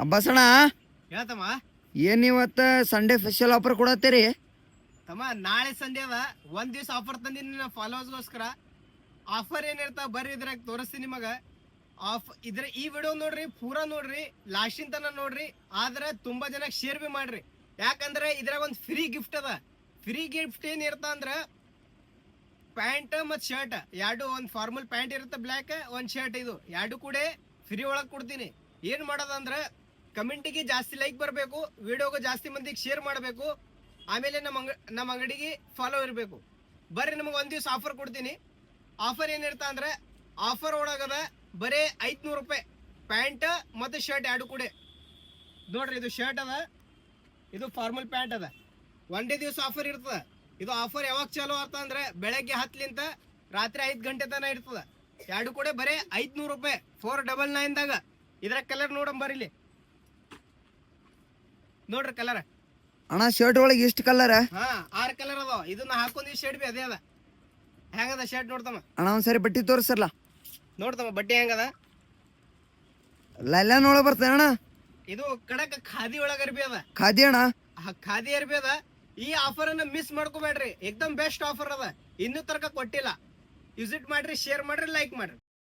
ಅಬ್ಬಸಣ ಹೇಳ್ತಮ್ಮ. ಏನ್ ಇವತ್ತ Sunday special offer ಕೊಡತ್ತೀರಿ? ತಮ್ಮ ನಾಳೆ ಸಂಡೇ ಅದ, ಒಂದ್ ದಿವ್ಸ ಆಫರ್ ತಂದಿನಿ ನನ್ನ ಫಾಲೋವರ್ಸ್ಗೋಸ್ಕರ. ಆಫರ್ ಏನಿರ್ತಾವ ಬರ್ರಿ ಇದ್ರಾಗ ತೋರಿಸ್ತೀನಿ ನಿಮಗ. ಈ ವಿಡಿಯೋ ನೋಡ್ರಿ, ಪೂರಾ ನೋಡ್ರಿ, ಲಾಸ್ಟಿನ ತನ ನೋಡ್ರಿ. ಆದ್ರೆ ತುಂಬಾ ಜನಕ್ಕೆ ಶೇರ್ ಬಿ ಮಾಡ್ರಿ, ಯಾಕಂದ್ರೆ ಇದ್ರಾಗ ಒಂದು ಫ್ರೀ ಗಿಫ್ಟ್ ಅದ. ಫ್ರೀ ಗಿಫ್ಟ್ ಏನಿರ್ತ ಅಂದ್ರ ಪ್ಯಾಂಟ್ ಮತ್ ಶರ್ಟ್ ಎರಡು, ಒಂದ್ ಫಾರ್ಮಲ್ ಪ್ಯಾಂಟ್ ಇರುತ್ತೆ ಬ್ಲ್ಯಾಕ್, ಒಂದ್ ಶರ್ಟ್, ಇದು ಎರಡು ಕೂಡ ಫ್ರೀ ಒಳಗ್ ಕೊಡ್ತೀನಿ. ಏನ್ ಮಾಡೋದಂದ್ರ ಕಮೆಂಟಿಗೆ ಜಾಸ್ತಿ ಲೈಕ್ ಬರಬೇಕು, ವಿಡಿಯೋಗೆ ಜಾಸ್ತಿ ಮಂದಿಗೆ ಶೇರ್ ಮಾಡಬೇಕು, ಆಮೇಲೆ ನಮ್ಮ ಅಂಗಡಿಗೆ ಫಾಲೋ ಇರಬೇಕು. ಬರ್ರಿ ನಿಮಗೆ ಒಂದ್ ದಿವ್ಸ ಆಫರ್ ಕೊಡ್ತೀನಿ. ಆಫರ್ ಏನಿರ್ತ ಅಂದ್ರೆ ಆಫರ್ ಒಳಗದ ಬರೇ 500 ರೂಪಾಯಿ ಪ್ಯಾಂಟ್ ಮತ್ತು ಶರ್ಟ್ ಎರಡು ಕೂಡ. ನೋಡ್ರಿ, ಇದು ಶರ್ಟ್ ಅದ, ಇದು ಫಾರ್ಮಲ್ ಪ್ಯಾಂಟ್ ಅದ. ಒಂದೇ ದಿವ್ಸ ಆಫರ್ ಇರ್ತದ. ಇದು ಆಫರ್ ಯಾವಾಗ ಚಾಲು ಆತ ಅಂದ್ರೆ ಬೆಳಗ್ಗೆ 10ಲಿಂದ ರಾತ್ರಿ 5 ಗಂಟೆ ತನ ಇರ್ತದ. ಎರಡು ಕೂಡ ಬರೇ 500 ರೂಪಾಯಿ 499 ದಾಗ. ಇದ್ರ ಕಲರ್ ನೋಡಂಬರಿಲಿ, ನೋಡ್ರಿ ಕಲರ್. ಅಣ್ಣ ಶರ್ಟ್ ಒಳಗೆ ಎಷ್ಟು ಕಲರ್? 6 ಕಲರ್ ಅದಾವ. ಇದನ್ನ ಹಾಕೊಂಡ್ ಶರ್ಟ್ ಬಿ ಅದೇ ಅದ. ಹೆಂಗದ ಶರ್ಟ್ ನೋಡ್ತಮ್ಮ? ಅಣ್ಣ ಒಂದ್ಸರಿ ಬಟ್ಟಿ ತೋರಿಸಲ್ಲ. ನೋಡ್ತಮ್ಮ ಬಟ್ಟೆ ಹೆಂಗದ? ಲೈಲಾನ್ ಒಳಗೆ ಬರ್ತದೆ ಅಣ್ಣ. ಇದು ಕಡಕ್ ಖಾದಿ ಒಳಗ ಅರ್ಬಿ ಅದ. ಖಾದಿ ಅಣ್ಣ, ಖಾದಿ ಅರ್ಬಿ ಅದ. ಈ ಆಫರ್ ಅನ್ನ ಮಿಸ್ ಮಾಡ್ಕೋಬೇಡ್ರಿ, ಎಕ್ದಮ್ ಬೆಸ್ಟ್ ಆಫರ್ ಅದ. ಇನ್ನೂ ತನಕ ಕೊಟ್ಟಿಲ್ಲ. ವಿಸಿಟ್ ಮಾಡ್ರಿ, ಶೇರ್ ಮಾಡ್ರಿ, ಲೈಕ್ ಮಾಡ್ರಿ.